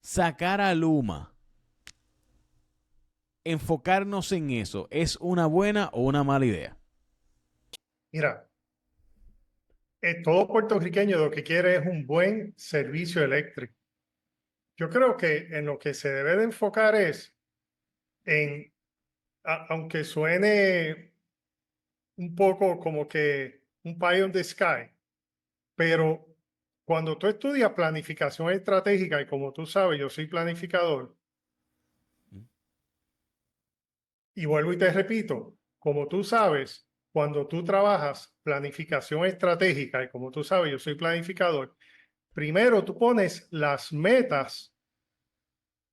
sacar a Luma, enfocarnos en eso, ¿es una buena o una mala idea? Mira, todo puertorriqueño lo que quiere es un buen servicio eléctrico. Yo creo que en lo que se debe de enfocar es en, aunque suene un poco como que un pie on the sky, pero cuando tú estudias planificación estratégica, y como tú sabes, yo soy planificador, y vuelvo y te repito, como tú sabes, cuando tú trabajas planificación estratégica, y como tú sabes, yo soy planificador, primero tú pones las metas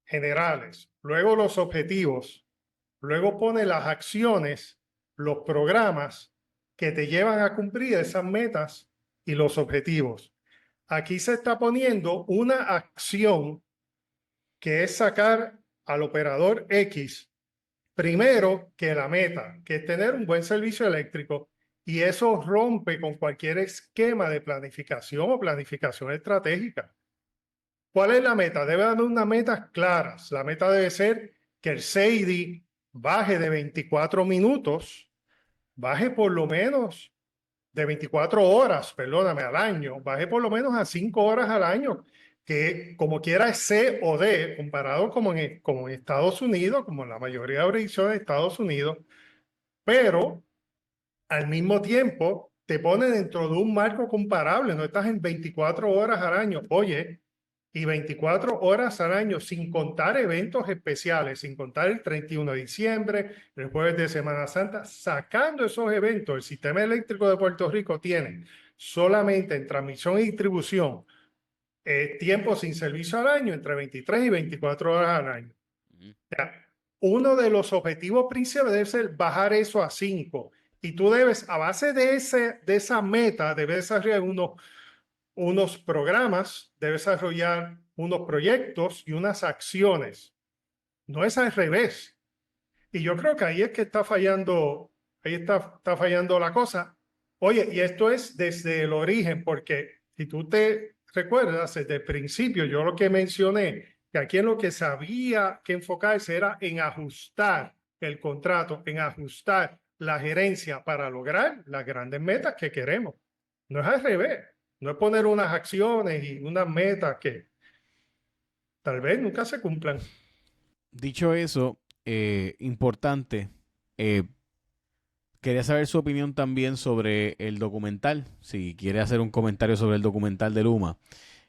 generales, luego los objetivos, luego pones las acciones, los programas que te llevan a cumplir esas metas y los objetivos. Aquí se está poniendo una acción que es sacar al operador X primero que la meta, que es tener un buen servicio eléctrico, y eso rompe con cualquier esquema de planificación o planificación estratégica. ¿Cuál es la meta? Debe haber unas metas claras. La meta debe ser que el SEIDI baje de 24 minutos, baje por lo menos de 24 horas, perdóname, al año, baje por lo menos a 5 horas al año, que como quiera es C o D, comparado como en Estados Unidos, como en la mayoría de jurisdicciones de Estados Unidos, pero al mismo tiempo te pone dentro de un marco comparable, no estás en 24 horas al año. Oye, y 24 horas al año sin contar eventos especiales, sin contar el 31 de diciembre, el jueves de Semana Santa, sacando esos eventos, el sistema eléctrico de Puerto Rico tiene solamente en transmisión y distribución tiempo sin servicio al año entre 23 y 24 horas al año. O sea, uno de los objetivos principales debe ser bajar eso a 5. Y tú debes, a base de esa meta, debes desarrollar unos programas, debes desarrollar unos proyectos y unas acciones. No es al revés. Y yo creo que ahí es que está fallando, está fallando la cosa. Oye, y esto es desde el origen, porque si tú te recuerdas, desde el principio, yo lo que mencioné, que aquí en lo que se había que enfocarse era en ajustar el contrato, en ajustar la gerencia para lograr las grandes metas que queremos. No es al revés, no es poner unas acciones y unas metas que tal vez nunca se cumplan. Dicho eso, importante, eh, quería saber su opinión también sobre el documental, si quiere hacer un comentario sobre el documental de Luma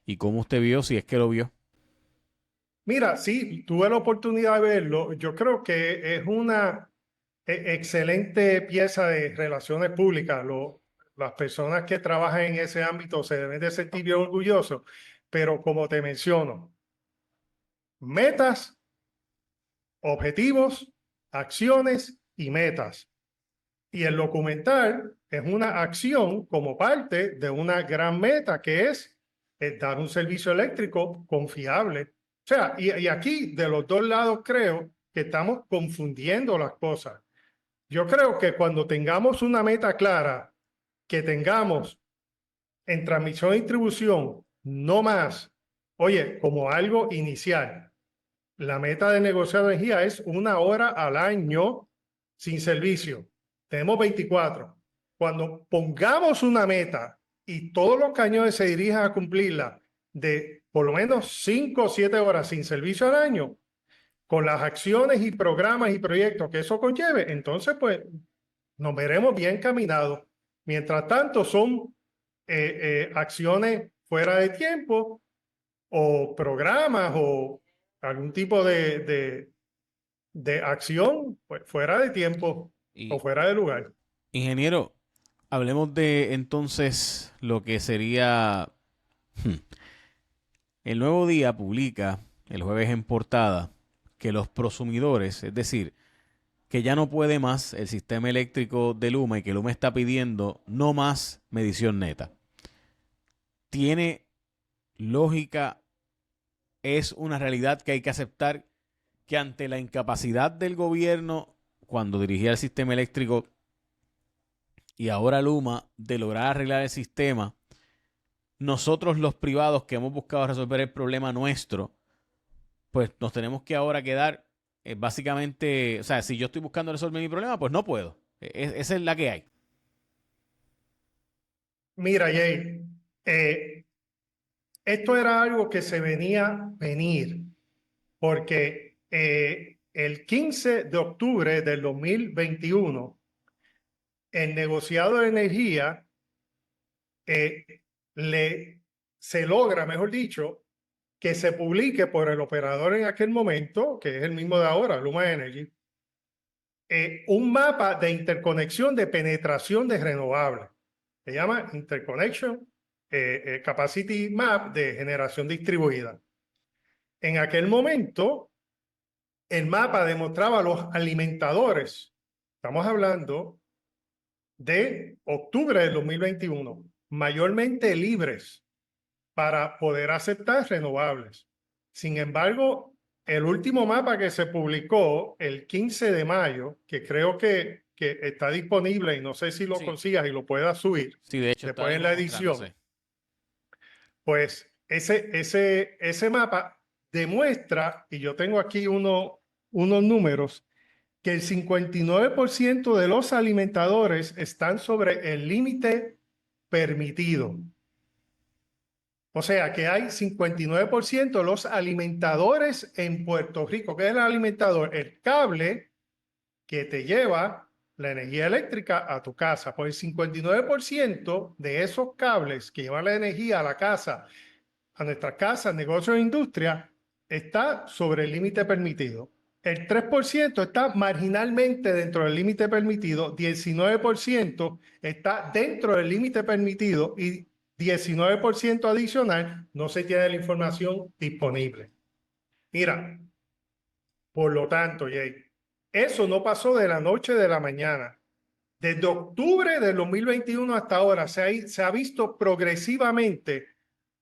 y cómo usted vio, si es que lo vio. Mira, sí, tuve la oportunidad de verlo. Yo creo que es una excelente pieza de relaciones públicas. Las personas que trabajan en ese ámbito se deben de sentir bien orgullosos, pero como te menciono, metas, objetivos, acciones y metas. Y el documental es una acción como parte de una gran meta que es dar un servicio eléctrico confiable. O sea, y aquí de los dos lados creo que estamos confundiendo las cosas. Yo creo que cuando tengamos una meta clara, que tengamos en transmisión y distribución, no más, oye, como algo inicial, la meta de negociar energía es 1 hora al año sin servicio. Tenemos 24. Cuando pongamos una meta y todos los cañones se dirijan a cumplirla de por lo menos 5 o 7 horas sin servicio al año, con las acciones y programas y proyectos que eso conlleve, entonces pues nos veremos bien caminados. Mientras tanto son acciones fuera de tiempo o programas o algún tipo de acción pues, fuera de tiempo o Y, fuera de lugar. ingeniero, hablemos de entonces lo que sería... El Nuevo Día publica el jueves en portada que los prosumidores, es decir, que ya no puede más el sistema eléctrico de Luma y que Luma está pidiendo no más medición neta. Tiene lógica, es una realidad que hay que aceptar que ante la incapacidad del gobierno cuando dirigía el sistema eléctrico y ahora Luma de lograr arreglar el sistema, nosotros los privados que hemos buscado resolver el problema nuestro, pues nos tenemos que ahora quedar básicamente, o sea, si yo estoy buscando resolver mi problema, pues no puedo. Esa es la que hay. Mira, Jay, eh, esto era algo que se venía venir, porque el 15 de octubre del 2021, el negociado de energía eh, se logra, mejor dicho, que se publique por el operador en aquel momento, que es el mismo de ahora, Luma Energy, un mapa de interconexión de penetración de renovables. Se llama Interconnection Capacity Map de generación distribuida. En aquel momento, el mapa demostraba los alimentadores. Estamos hablando de octubre del 2021, mayormente libres para poder aceptar renovables. Sin embargo, el último mapa que se publicó el 15 de mayo, que creo que está disponible y no sé si lo Sí. consigas y lo puedas subir Sí, de hecho, después en la edición, mostrándose. pues ese mapa demuestra, y yo tengo aquí unos números, que el 59% de los alimentadores están sobre el límite permitido. O sea que hay 59% de los alimentadores en Puerto Rico. ¿Qué es el alimentador? El cable que te lleva la energía eléctrica a tu casa. Pues el 59% de esos cables que llevan la energía a la casa, a nuestras casas, negocios e industria, está sobre el límite permitido. El 3% está marginalmente dentro del límite permitido, 19% está dentro del límite permitido y 19% adicional no se tiene la información disponible. Mira, por lo tanto, Jay, eso no pasó de la noche de la mañana. Desde octubre del 2021 hasta ahora se ha visto progresivamente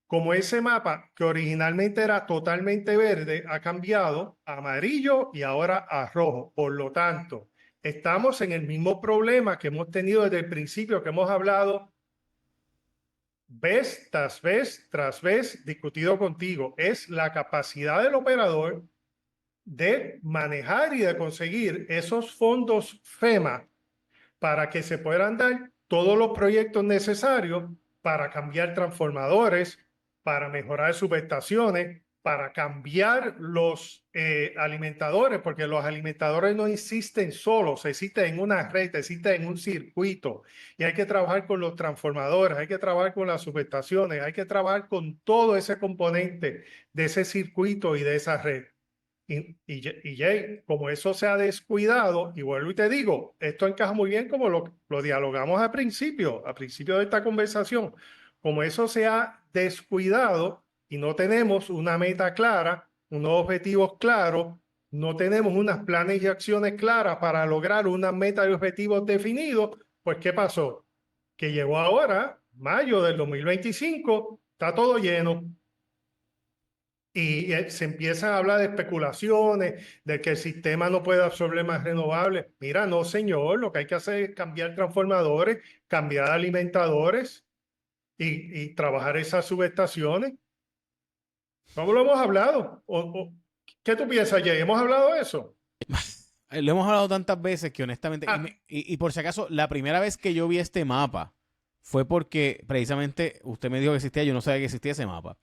como ese mapa que originalmente era totalmente verde ha cambiado a amarillo y ahora a rojo. Por lo tanto, estamos en el mismo problema que hemos tenido desde el principio, que hemos hablado vez tras vez discutido contigo. Es la capacidad del operador de manejar y de conseguir esos fondos FEMA para que se puedan dar todos los proyectos necesarios para cambiar transformadores, para mejorar subestaciones, para cambiar los alimentadores, porque los alimentadores no existen solos, existen en una red, existen en un circuito y hay que trabajar con los transformadores, hay que trabajar con las subestaciones, hay que trabajar con todo ese componente de ese circuito y de esa red. Y Jay, como eso se ha descuidado, y vuelvo y te digo, esto encaja muy bien como lo dialogamos al principio de esta conversación, como eso se ha descuidado y no tenemos una meta clara, unos objetivos claros, no tenemos unas planes y acciones claras para lograr unas metas y objetivos definidos, pues ¿qué pasó? Que llegó ahora, mayo del 2025, está todo lleno. Y se empiezan a hablar de especulaciones, de que el sistema no puede absorber más renovables. Mira, no, señor, lo que hay que hacer es cambiar transformadores, cambiar alimentadores y trabajar esas subestaciones. ¿Cómo lo hemos hablado? ¿Qué tú piensas, Jay? ¿Hemos hablado de eso? Lo hemos hablado tantas veces que honestamente, Ah, y por si acaso, la primera vez que yo vi este mapa fue porque precisamente usted me dijo que existía, yo no sabía que existía ese mapa.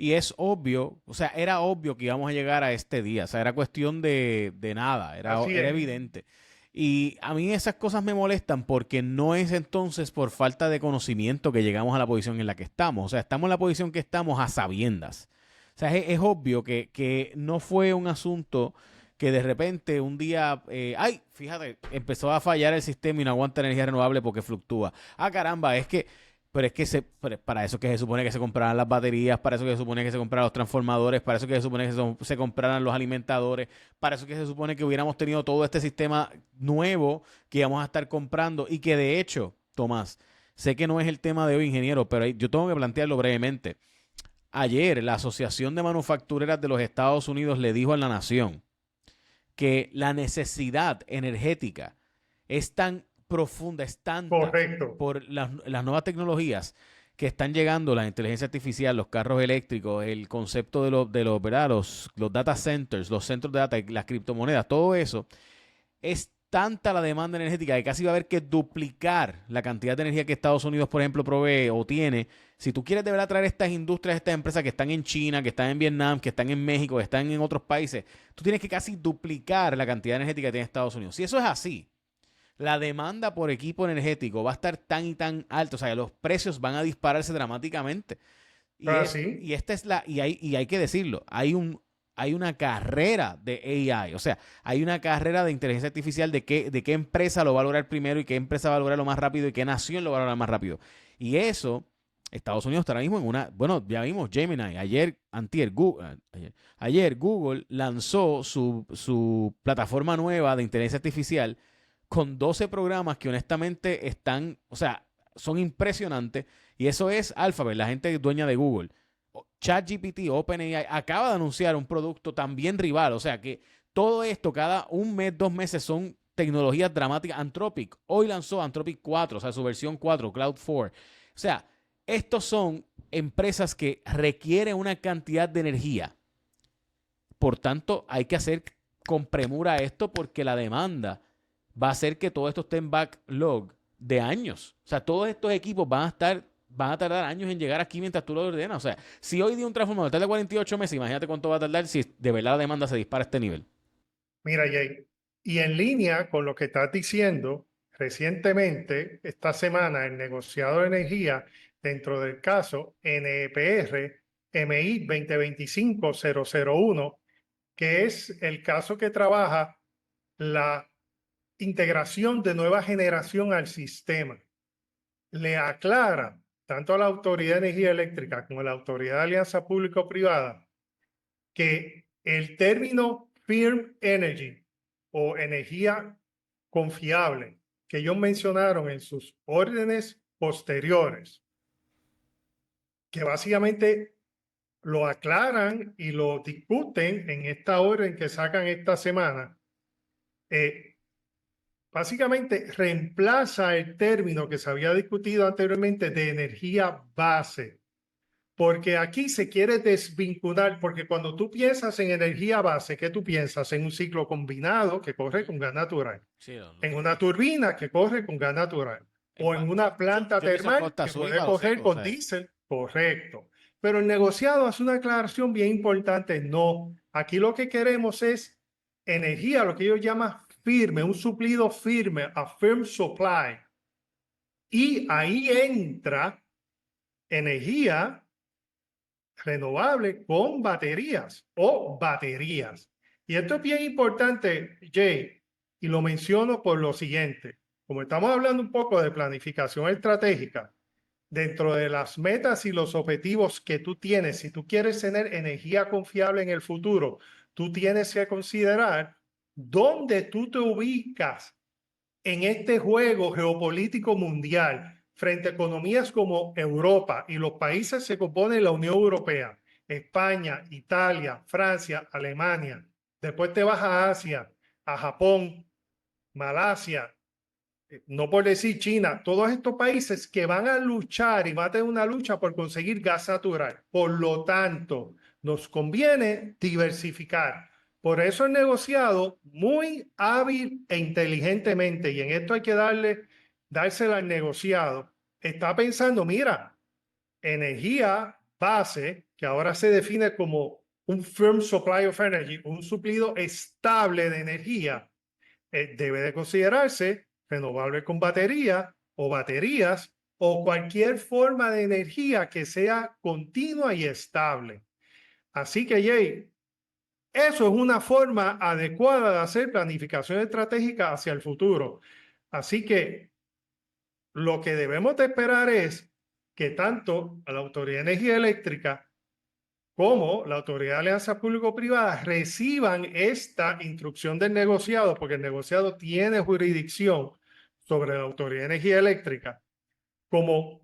Y es obvio, o sea, era obvio que íbamos a llegar a este día, o sea, era cuestión de nada, así era es. evidente. Y a mí esas cosas me molestan porque no es entonces por falta de conocimiento que llegamos a la posición en la que estamos, o sea, estamos en la posición que estamos a sabiendas. O sea, es obvio que no fue un asunto que de repente un día, ay, fíjate, empezó a fallar el sistema y no aguanta energía renovable porque fluctúa. Ah, caramba, pero es que para eso que se supone que se compraran las baterías, para eso que se supone que se compraran los transformadores, para eso que se supone que se compraran los alimentadores, para eso que se supone que hubiéramos tenido todo este sistema nuevo que íbamos a estar comprando y que de hecho, Tomás, sé que no es el tema de hoy, ingeniero, pero yo tengo que plantearlo brevemente. Ayer la Asociación de Manufactureras de los Estados Unidos le dijo a la nación que la necesidad energética es tan profunda, es tanta Correcto. por las nuevas tecnologías que están llegando la inteligencia artificial, los carros eléctricos, el concepto ¿verdad? Los data centers, los centros de data, las criptomonedas, todo eso, es tanta la demanda energética que casi va a haber que duplicar la cantidad de energía que Estados Unidos, por ejemplo, provee o tiene. Si tú quieres de verdad traer estas industrias, estas empresas que están en China, que están en Vietnam, que están en México, que están en otros países, tú tienes que casi duplicar la cantidad energética que tiene Estados Unidos. Si eso es así, la demanda por equipo energético va a estar tan y tan alta, o sea, los precios van a dispararse dramáticamente. Así. Y hay que decirlo, hay una carrera de AI, o sea, hay una carrera de inteligencia artificial de qué empresa lo va a lograr primero y qué empresa va a lograr lo más rápido y qué nación lo va a lograr más rápido. Y eso, Estados Unidos está ahora mismo en bueno, ya vimos Gemini, ayer Google lanzó su plataforma nueva de inteligencia artificial con 12 programas que honestamente están, o sea, son impresionantes. Y eso es Alphabet, la gente dueña de Google. ChatGPT, OpenAI, acaba de anunciar un producto también rival. O sea que todo esto, cada un mes, 2 meses, son tecnologías dramáticas. Anthropic, hoy lanzó Anthropic 4, o sea, su versión 4, Cloud 4. O sea, estos son empresas que requieren una cantidad de energía. Por tanto, hay que hacer con premura esto porque la demanda va a hacer que todo esto esté en backlog de años. O sea, todos estos equipos van a tardar años en llegar aquí mientras tú lo ordenas. O sea, si hoy día un transformador tarda 48 meses, imagínate cuánto va a tardar si de verdad la demanda se dispara a este nivel. Mira, Jay, y en línea con lo que estás diciendo, recientemente, esta semana, el negociado de energía dentro del caso NEPR MI 2025-001, que es el caso que trabaja la integración de nueva generación al sistema, le aclara tanto a la Autoridad de Energía Eléctrica como a la Autoridad de Alianza Público-Privada que el término firm energy o energía confiable que ellos mencionaron en sus órdenes posteriores, que básicamente lo aclaran y lo discuten en esta orden que sacan esta semana, básicamente reemplaza el término que se había discutido anteriormente de energía base. Porque aquí se quiere desvincular, porque cuando tú piensas en energía base, ¿qué tú piensas? En un ciclo combinado que corre con gas natural, Sí, en una turbina que corre con gas natural, o en una planta yo pienso termal Costa que Azul y puede Palo correr Seco, o con sea, diésel, correcto. Pero el negociado hace una aclaración bien importante. No, aquí lo que queremos es energía, lo que ellos llaman firme, un suplido firme, a firm supply. Y ahí entra energía renovable con baterías o baterías. Y esto es bien importante, Jay, y lo menciono por lo siguiente. Como estamos hablando un poco de planificación estratégica, dentro de las metas y los objetivos que tú tienes, si tú quieres tener energía confiable en el futuro, tú tienes que considerar dónde tú te ubicas en este juego geopolítico mundial frente a economías como Europa y los países se componen la Unión Europea, España, Italia, Francia, Alemania. Después te vas a Asia, a Japón, Malasia, no por decir China, todos estos países que van a luchar y van a tener una lucha por conseguir gas natural. Por lo tanto, nos conviene diversificar. Por eso el negociado muy hábil e inteligentemente, y en esto hay que dársela al negociado, está pensando, mira, energía base, que ahora se define como un firm supply of energy, un suplido estable de energía, debe de considerarse renovable con batería o baterías o cualquier forma de energía que sea continua y estable. Así que, Jay, eso es una forma adecuada de hacer planificación estratégica hacia el futuro. Así que lo que debemos de esperar es que tanto la Autoridad de Energía Eléctrica como la Autoridad de Alianza Público-Privada reciban esta instrucción del negociado, porque el negociado tiene jurisdicción sobre la Autoridad de Energía Eléctrica, como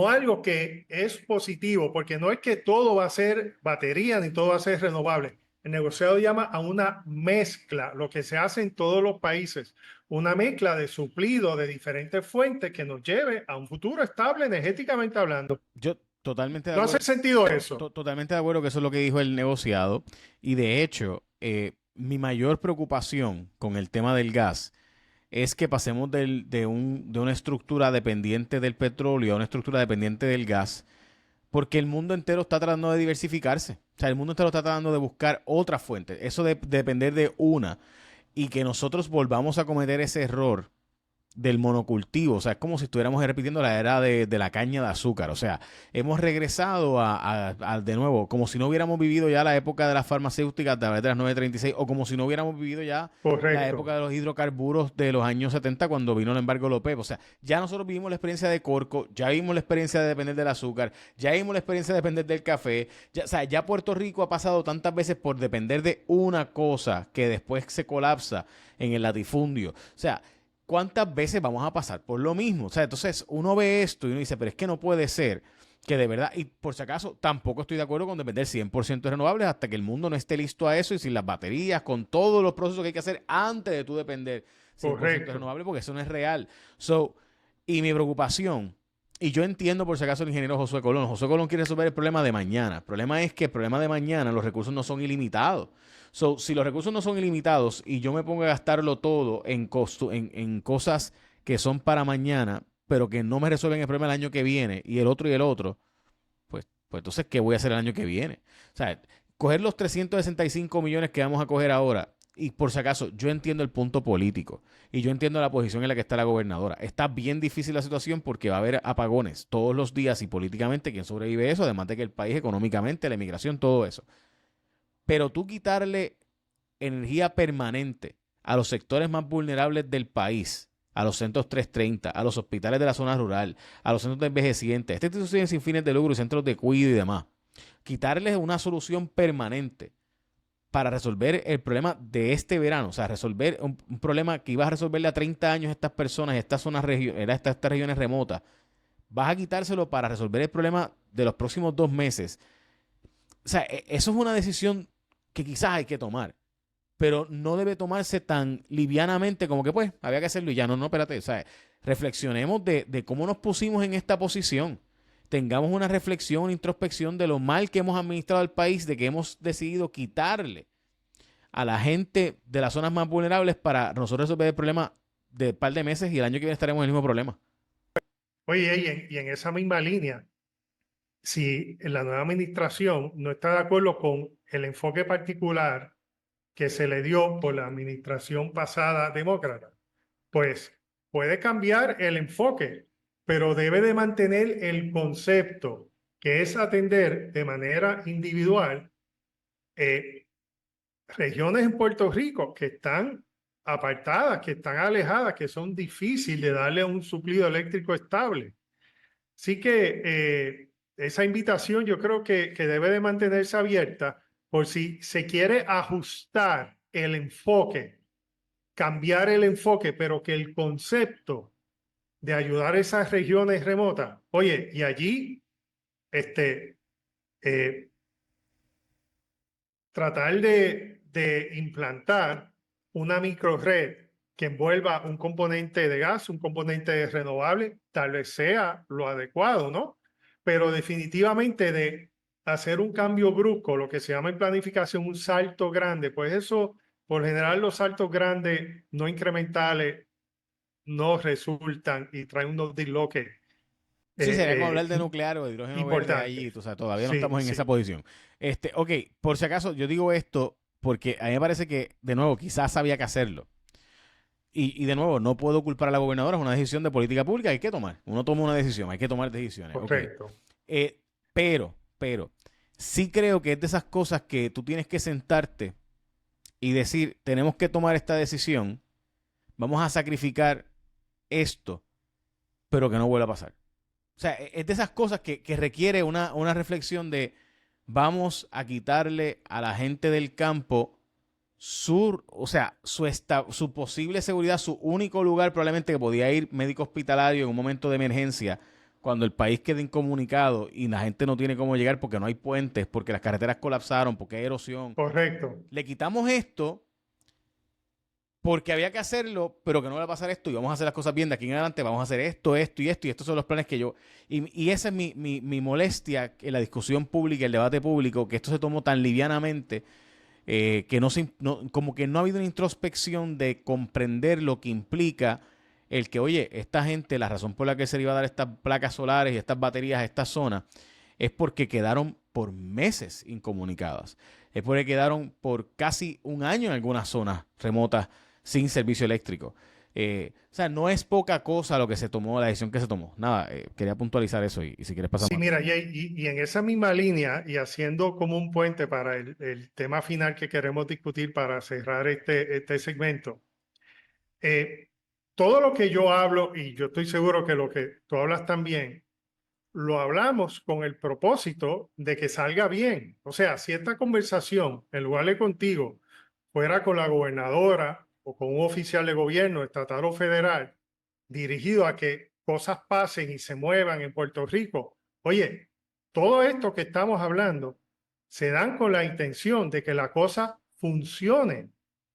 algo que es positivo, porque no es que todo va a ser batería ni todo va a ser renovable. El negociado llama a una mezcla, lo que se hace en todos los países, una mezcla de suplido de diferentes fuentes que nos lleve a un futuro estable energéticamente hablando. Yo totalmente de ¿No hace acuerdo. sentido eso? Totalmente de acuerdo que eso es lo que dijo el negociado. Y de hecho, mi mayor preocupación con el tema del gas es que pasemos de una estructura dependiente del petróleo a una estructura dependiente del gas, porque el mundo entero está tratando de diversificarse. O sea, el mundo entero está tratando de buscar otras fuentes. Eso de depender de una y que nosotros volvamos a cometer ese error del monocultivo, o sea, es como si estuviéramos repitiendo la era de la caña de azúcar, o sea, hemos regresado de nuevo, como si no hubiéramos vivido ya la época de las farmacéuticas a través de las 936, o como si no hubiéramos vivido ya la época de los hidrocarburos de los años 70 cuando vino el embargo de la OPEP, o sea, ya nosotros vivimos la experiencia de Corco, ya vimos la experiencia de depender del azúcar, ya vimos la experiencia de depender del café, ya, o sea, ya Puerto Rico ha pasado tantas veces por depender de una cosa que después se colapsa en el latifundio, o sea, ¿cuántas veces vamos a pasar por lo mismo? O sea, entonces uno ve esto y uno dice, pero es que no puede ser que de verdad, y por si acaso, tampoco estoy de acuerdo con depender 100% de renovables hasta que el mundo no esté listo a eso y sin las baterías, con todos los procesos que hay que hacer antes de tú depender 100% de renovables, porque eso no es real. Y mi preocupación, y yo entiendo por si acaso el ingeniero Josué Colón. Josué Colón quiere resolver el problema de mañana. El problema es que el problema de mañana, los recursos no son ilimitados. Si los recursos no son ilimitados y yo me pongo a gastarlo todo en cosas que son para mañana, pero que no me resuelven el problema el año que viene, y el otro, pues entonces, ¿qué voy a hacer el año que viene? O sea, coger los 365 millones que vamos a coger ahora, y por si acaso, yo entiendo el punto político y yo entiendo la posición en la que está la gobernadora. Está bien difícil la situación porque va a haber apagones todos los días y políticamente, ¿quién sobrevive eso? Además de que el país económicamente, la inmigración, todo eso. Pero tú quitarle energía permanente a los sectores más vulnerables del país, a los centros 330, a los hospitales de la zona rural, a los centros de envejecientes, estas instituciones sin fines de lucro y centros de cuidado y demás, quitarles una solución permanente para resolver el problema de este verano, o sea, resolver un problema que ibas a resolverle a 30 años a estas personas, a estas zonas, estas regiones remotas, vas a quitárselo para resolver el problema de los próximos 2 meses. O sea, eso es una decisión que quizás hay que tomar, pero no debe tomarse tan livianamente como que pues había que hacerlo y ya. No, espérate, o sea, reflexionemos de cómo nos pusimos en esta posición. Tengamos una reflexión, una introspección de lo mal que hemos administrado al país, de que hemos decidido quitarle a la gente de las zonas más vulnerables para nosotros resolver el problema de un par de meses y el año que viene estaremos en el mismo problema. Oye, y en esa misma línea, si la nueva administración no está de acuerdo con el enfoque particular que se le dio por la administración pasada demócrata, pues puede cambiar el enfoque, pero debe de mantener el concepto, que es atender de manera individual regiones en Puerto Rico que están apartadas, que están alejadas, que son difíciles de darle un suplido eléctrico estable. Así que esa invitación yo creo que debe de mantenerse abierta por si se quiere ajustar el enfoque, cambiar el enfoque, pero que el concepto de ayudar a esas regiones remotas, oye, y allí tratar de implantar una microred que envuelva un componente de gas, un componente renovable, tal vez sea lo adecuado, ¿no? Pero definitivamente de hacer un cambio brusco, lo que se llama en planificación un salto grande, pues eso, por general los saltos grandes no incrementales no resultan y traen unos disloques Sí, sería como hablar de nuclear o de hidrógeno verde allí, importantes. o sea, todavía no Sí, estamos en sí. esa posición. Ok, por si acaso, yo digo esto porque a mí me parece que, de nuevo, quizás había que hacerlo. Y de nuevo, no puedo culpar a la gobernadora, es una decisión de política pública, hay que tomar. Uno toma una decisión, hay que tomar decisiones. Correcto. Okay. Pero, sí creo que es de esas cosas que tú tienes que sentarte y decir, tenemos que tomar esta decisión, vamos a sacrificar esto, pero que no vuelva a pasar. O sea, es de esas cosas que requiere una reflexión de vamos a quitarle a la gente del campo su posible seguridad, su único lugar probablemente que podía ir médico hospitalario en un momento de emergencia cuando el país queda incomunicado y la gente no tiene cómo llegar porque no hay puentes, porque las carreteras colapsaron, porque hay erosión. Correcto. Le quitamos esto porque había que hacerlo, pero que no va a pasar esto y vamos a hacer las cosas bien de aquí en adelante, vamos a hacer esto, esto y esto, y estos son los planes que yo... Y esa es mi molestia en la discusión pública, el debate público, que esto se tomó tan livianamente, que como que no ha habido una introspección de comprender lo que implica el que, oye, esta gente, la razón por la que se le iba a dar estas placas solares y estas baterías a esta zona es porque quedaron por meses incomunicadas. Es porque quedaron por casi un año en algunas zonas remotas sin servicio eléctrico. O sea, no es poca cosa lo que se tomó, la decisión que se tomó. Nada, quería puntualizar eso y si quieres pasar Sí, más. mira, y en esa misma línea y haciendo como un puente para el tema final que queremos discutir para cerrar este segmento, eh, todo lo que yo hablo, y yo estoy seguro que lo que tú hablas también, lo hablamos con el propósito de que salga bien. O sea, si esta conversación, en lugar de contigo, fuera con la gobernadora o con un oficial de gobierno estatal o federal, dirigido a que cosas pasen y se muevan en Puerto Rico, oye, todo esto que estamos hablando se dan con la intención de que la cosa funcione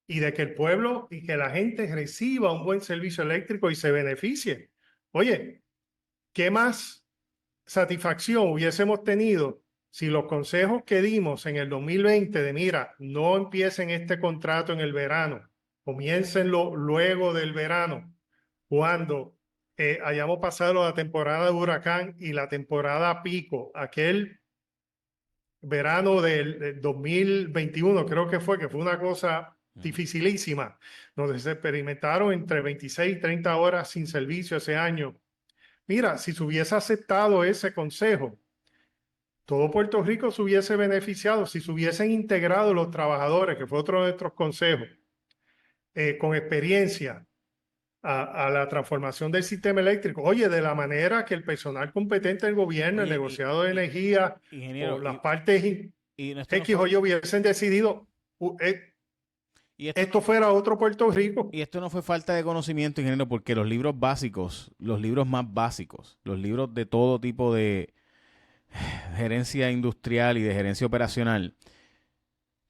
y de que el pueblo y que la gente reciba un buen servicio eléctrico y se beneficie. Oye, ¿qué más satisfacción hubiésemos tenido si los consejos que dimos en el 2020 de, mira, no empiecen este contrato en el verano, comiéncenlo luego del verano, cuando hayamos pasado la temporada de huracán y la temporada pico, aquel verano del 2021, creo que fue una cosa dificilísima, donde se experimentaron entre 26 y 30 horas sin servicio ese año. Mira, si se hubiese aceptado ese consejo, todo Puerto Rico se hubiese beneficiado si se hubiesen integrado los trabajadores, que fue otro de nuestros consejos, con experiencia a la transformación del sistema eléctrico. Oye, de la manera que el personal competente del gobierno, el Oye, negociado de energía o ingeniero, las partes esto no X o fue, Y hubiesen decidido, y esto esto fuera otro Puerto Rico. y esto no fue falta de conocimiento, ingeniero, porque los libros básicos, los libros más básicos, los libros de todo tipo de gerencia industrial y de gerencia operacional,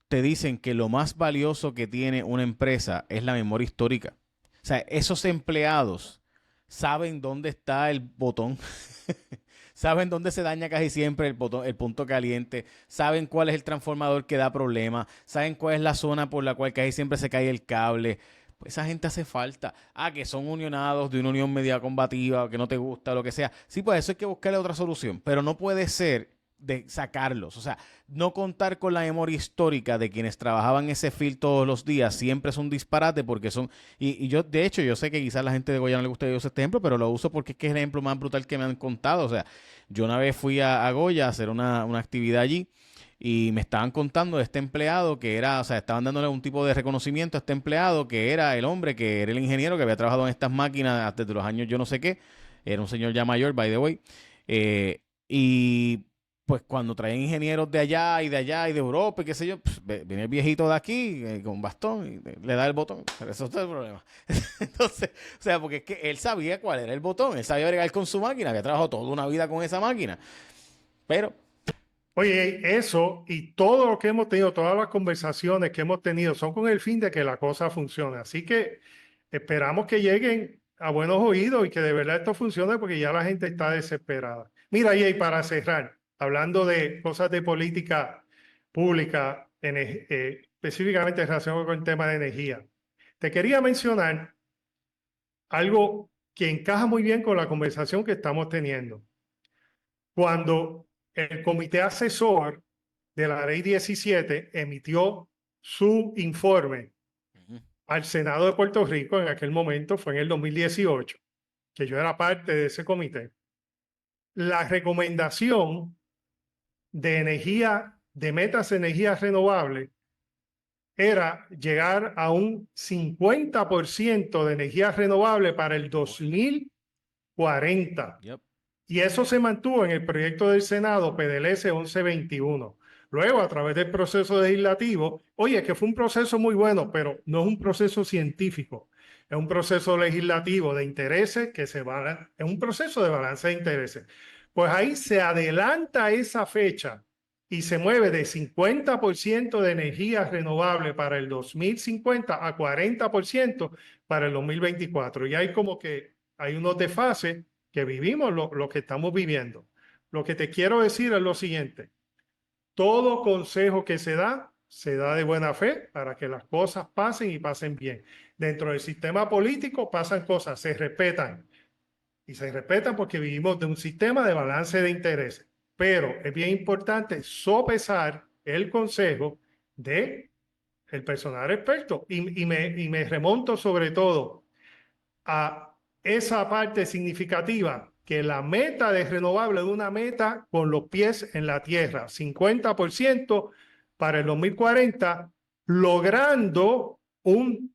te dicen que lo más valioso que tiene una empresa es la memoria histórica. O sea, esos empleados saben dónde está el botón, saben dónde se daña casi siempre el botón, el punto caliente, saben cuál es el transformador que da problema, saben cuál es la zona por la cual casi siempre se cae el cable. Pues esa gente hace falta. Ah, que son unionados de una unión media combativa, que no te gusta, lo que sea. Sí, pues eso hay que buscarle otra solución, pero no puede ser de sacarlos. O sea, no contar con la memoria histórica de quienes trabajaban ese field todos los días siempre es un disparate porque son... Y yo, de hecho, yo sé que quizás la gente de Goya no le gusta usar este ejemplo, pero lo uso porque es que es el ejemplo más brutal que me han contado. O sea, yo una vez fui a Goya a hacer una actividad allí y me estaban contando de este empleado que era, o sea, estaban dándole un tipo de reconocimiento a este empleado que era el hombre, que era el ingeniero que había trabajado en estas máquinas desde los años yo no sé qué. Era un señor ya mayor, by the way. Y pues cuando traían ingenieros de allá y de allá y de Europa y qué sé yo, pues, viene el viejito de aquí con bastón y le da el botón. Pero eso es el problema. Entonces, o sea, porque es que él sabía cuál era el botón, él sabía bregar con su máquina, había trabajado toda una vida con esa máquina. Pero Oye, eso y todo lo que hemos tenido, todas las conversaciones que hemos tenido son con el fin de que la cosa funcione. Así que esperamos que lleguen a buenos oídos y que de verdad esto funcione porque ya la gente está desesperada. Mira, y para cerrar, hablando de cosas de política pública, específicamente en relación con el tema de energía, te quería mencionar algo que encaja muy bien con la conversación que estamos teniendo. Cuando el comité asesor de la ley 17 emitió su informe al Senado de Puerto Rico, en aquel momento fue en el 2018, que yo era parte de ese comité, la recomendación de energía, de metas de energía renovable, era llegar a un 50% de energía renovable para el 2040. yep. Y eso se mantuvo en el proyecto del Senado PDLS 1121. Luego, a través del proceso legislativo, oye, que fue un proceso muy bueno, pero no es un proceso científico, es es un proceso legislativo de intereses que es un proceso de balance de intereses. Pues ahí se adelanta esa fecha y se mueve de 50% de energía renovable para el 2050 a 40% para el 2024. Y hay como que hay unos desfases que vivimos lo que estamos viviendo. Lo que te quiero decir es lo siguiente. Todo consejo que se da de buena fe para que las cosas pasen y pasen bien. Dentro del sistema político pasan cosas, se respetan. Y se respetan porque vivimos de un sistema de balance de intereses. Pero es bien importante sopesar el consejo de el personal experto. Y me remonto sobre todo a esa parte significativa, que la meta de renovable es una meta con los pies en la tierra, 50% para el 2040, logrando un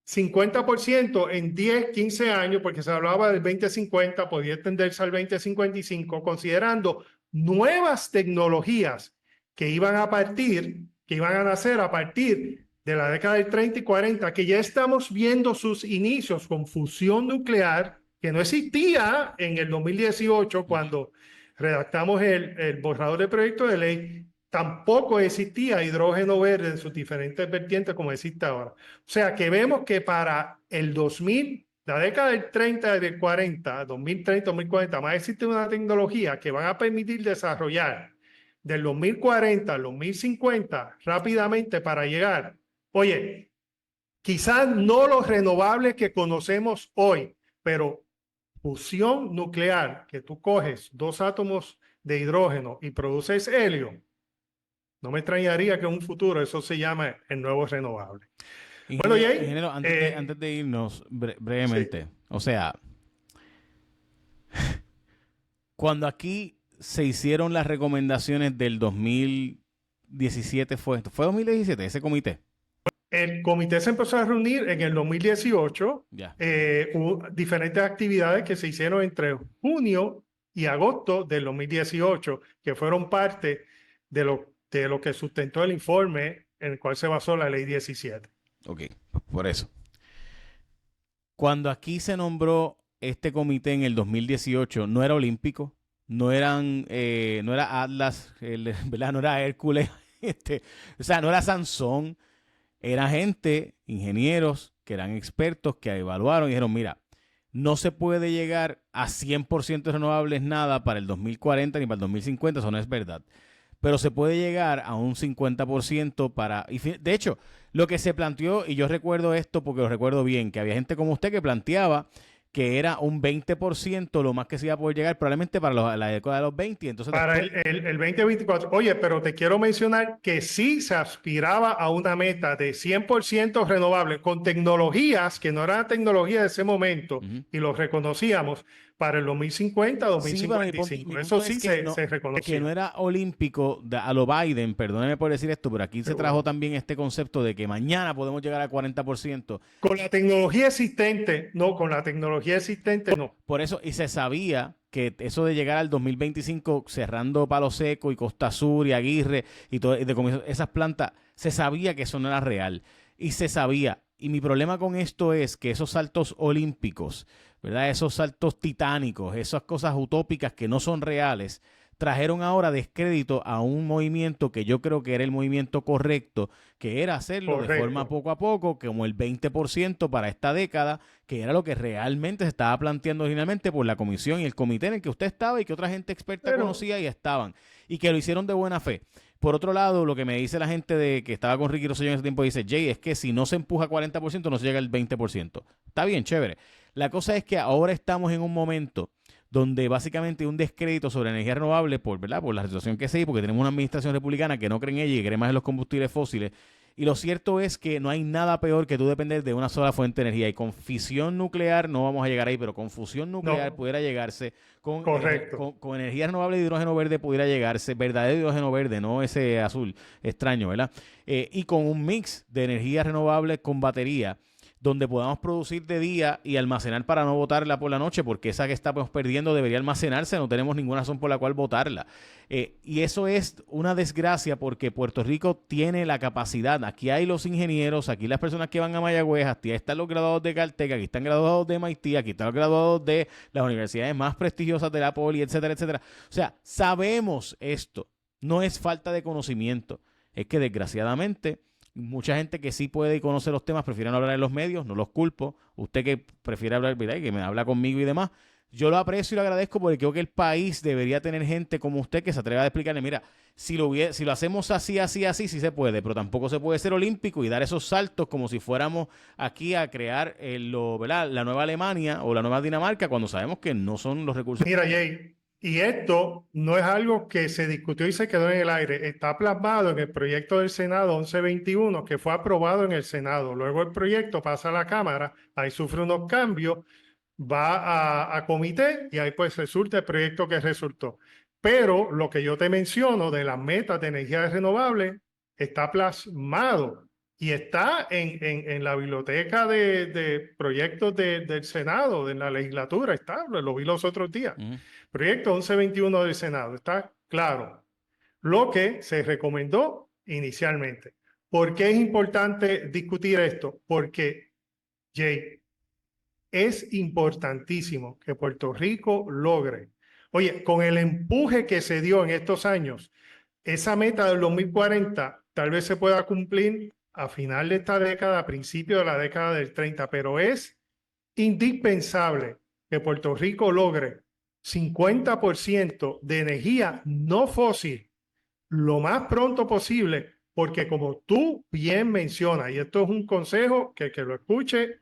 50% en 10, 15 años, porque se hablaba del 2050, podía extenderse al 2055, considerando nuevas tecnologías que iban a nacer a partir de la década del 30 y 40, que ya estamos viendo sus inicios con fusión nuclear, que no existía en el 2018 cuando redactamos el borrador de proyecto de ley. Tampoco existía hidrógeno verde en sus diferentes vertientes como existe ahora. O sea que vemos que para el 2000, la década del 30 y del 40, 2030, 2040, más existe una tecnología que van a permitir desarrollar del 2040 al 2050 rápidamente para llegar. Oye, quizás no los renovables que conocemos hoy, pero fusión nuclear, que tú coges dos átomos de hidrógeno y produces helio, no me extrañaría que en un futuro eso se llame el nuevo renovable. Bueno, Jay, Ingeniero, antes de irnos brevemente, sí. o sea, cuando aquí se hicieron las recomendaciones del 2017, fue 2017, ese comité. El comité se empezó a reunir en el 2018, Ya. hubo diferentes actividades que se hicieron entre junio y agosto del 2018, que fueron parte de lo que sustentó el informe en el cual se basó la ley 17. Ok, por eso. Cuando aquí se nombró este comité en el 2018, no era olímpico, no era Atlas, ¿verdad? No era Hércules, o sea, no era Sansón, era gente, ingenieros, que eran expertos, que evaluaron y dijeron, mira, no se puede llegar a 100% renovables nada para el 2040 ni para el 2050, eso no es verdad. Pero se puede llegar a un 50% para... de hecho, lo que se planteó, y yo recuerdo esto porque lo recuerdo bien, que había gente como usted que planteaba que era un 20% lo más que se iba a poder llegar probablemente para la década de los 20. Entonces para después... el 2024. Oye, pero te quiero mencionar que sí se aspiraba a una meta de 100% renovable con tecnologías que no eran tecnologías de ese momento y los reconocíamos para el 2050, Sí, pero 2055. mi Eso punto sí es que no, se reconocía. que no era olímpico a lo Biden, perdóneme por decir esto, pero aquí se trajo Seguro. también este concepto de que mañana podemos llegar al 40%. Con la tecnología existente, no, con la tecnología existente, no. Por eso, y se sabía que eso de llegar al 2025 cerrando Palo Seco y Costa Sur y Aguirre y todo, esas plantas, se sabía que eso no era real. Y se sabía. Y mi problema con esto es que esos saltos olímpicos, ¿verdad? Esos saltos titánicos, esas cosas utópicas que no son reales, trajeron ahora descrédito a un movimiento que yo creo que era el movimiento correcto, que era hacerlo de forma poco a poco, como el 20% para esta década, que era lo que realmente se estaba planteando originalmente por la comisión y el comité en el que usted estaba y que otra gente experta conocía y estaban, y que lo hicieron de buena fe. Por otro lado, lo que me dice la gente de que estaba con Ricky Rosselló en ese tiempo, dice, Jay, es que si no se empuja 40%, no se llega al 20%. Está bien, chévere. La cosa es que ahora estamos en un momento donde básicamente hay un descrédito sobre energía renovable ¿verdad? Por la situación que se dio, porque tenemos una administración republicana que no cree en ella y cree más en los combustibles fósiles. Y lo cierto es que no hay nada peor que tú depender de una sola fuente de energía. Y con fisión nuclear no vamos a llegar ahí, pero con fusión nuclear pudiera llegarse. Con energía renovable de hidrógeno verde pudiera llegarse. Verdadero hidrógeno verde, no ese azul extraño, ¿verdad? Y con un mix de energía renovable con batería, donde podamos producir de día y almacenar para no botarla por la noche, porque esa que estamos perdiendo debería almacenarse, no tenemos ninguna razón por la cual botarla. Y eso es una desgracia porque Puerto Rico tiene la capacidad. Aquí hay los ingenieros, aquí las personas que van a Mayagüez, aquí están los graduados de Caltech, aquí están graduados de MIT, aquí están los graduados de las universidades más prestigiosas de la Poli, etcétera, etcétera. O sea, sabemos esto. No es falta de conocimiento. Es que desgraciadamente mucha gente que sí puede y conoce los temas prefieren hablar en los medios, no los culpo. Usted que prefiere hablar, ¿verdad?, que me habla conmigo y demás, yo lo aprecio y lo agradezco porque creo que el país debería tener gente como usted que se atreva a explicarle, mira, si lo hacemos así, sí se puede, pero tampoco se puede ser olímpico y dar esos saltos como si fuéramos aquí a crear ¿verdad?, la nueva Alemania o la nueva Dinamarca cuando sabemos que no son los recursos. Mira, Jay, y esto no es algo que se discutió y se quedó en el aire. Está plasmado en el proyecto del Senado 1121, que fue aprobado en el Senado. Luego el proyecto pasa a la Cámara, ahí sufre unos cambios, va a comité y ahí pues resulta el proyecto que resultó. Pero lo que yo te menciono de las metas de energía renovable está plasmado y está en la biblioteca de proyectos del Senado, de la legislatura, está, lo vi los otros días. Proyecto 1121 del Senado, está claro lo que se recomendó inicialmente. ¿Por qué es importante discutir esto? Porque, Jay, es importantísimo que Puerto Rico logre, oye, con el empuje que se dio en estos años, esa meta del 2040 tal vez se pueda cumplir a final de esta década, a principio de la década del 30, pero es indispensable que Puerto Rico logre 50% de energía no fósil lo más pronto posible, porque como tú bien mencionas, y esto es un consejo que lo escuche,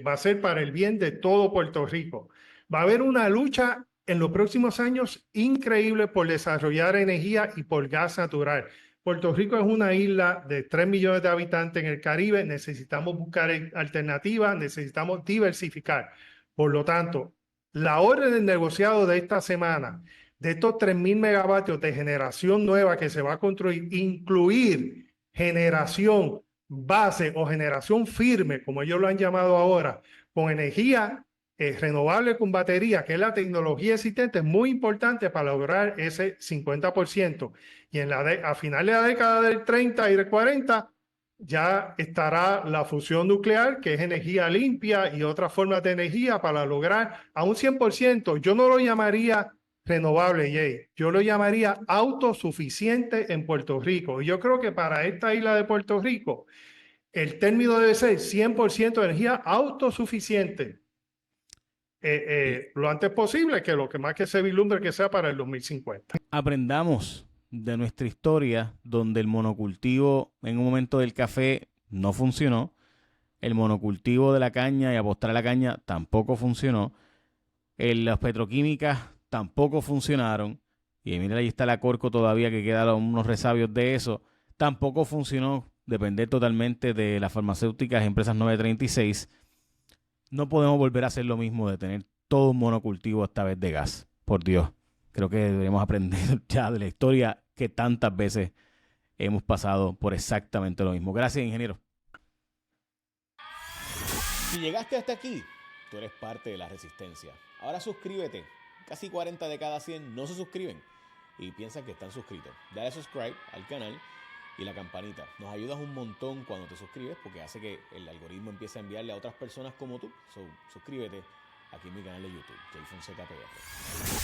va a ser para el bien de todo Puerto Rico. Va a haber una lucha en los próximos años increíble por desarrollar energía y por gas natural. Puerto Rico es una isla de 3 millones de habitantes en el Caribe. Necesitamos buscar alternativas, necesitamos diversificar. Por lo tanto, la orden del negociado de esta semana, de estos 3.000 megavatios de generación nueva que se va a construir, incluir generación base o generación firme, como ellos lo han llamado ahora, con energía renovable con batería, que es la tecnología existente, es muy importante para lograr ese 50%. Y a final de la década del 30 y del 40 ya estará la fusión nuclear, que es energía limpia y otras formas de energía para lograr a un 100%. Yo no lo llamaría renovable, Jay. Yo lo llamaría autosuficiente en Puerto Rico. Y yo creo que para esta isla de Puerto Rico, el término debe ser 100% de energía autosuficiente. Lo antes posible, que lo que más que se vislumbre que sea para el 2050. Aprendamos de nuestra historia donde el monocultivo en un momento del café no funcionó, el monocultivo de la caña y apostar a la caña tampoco funcionó, las petroquímicas tampoco funcionaron, y mira, ahí está la Corco todavía que quedan unos resabios de eso, tampoco funcionó depender totalmente de las farmacéuticas, empresas 936. No podemos volver a hacer lo mismo de tener todo un monocultivo esta vez de gas, por Dios. Creo que deberíamos aprender ya de la historia que tantas veces hemos pasado por exactamente lo mismo. Gracias, ingeniero. Si llegaste hasta aquí, tú eres parte de la resistencia. Ahora suscríbete. Casi 40 de cada 100 no se suscriben y piensan que están suscritos. Dale subscribe al canal y la campanita. Nos ayudas un montón cuando te suscribes porque hace que el algoritmo empiece a enviarle a otras personas como tú. Suscríbete aquí en mi canal de YouTube, Jay Fonseca PR.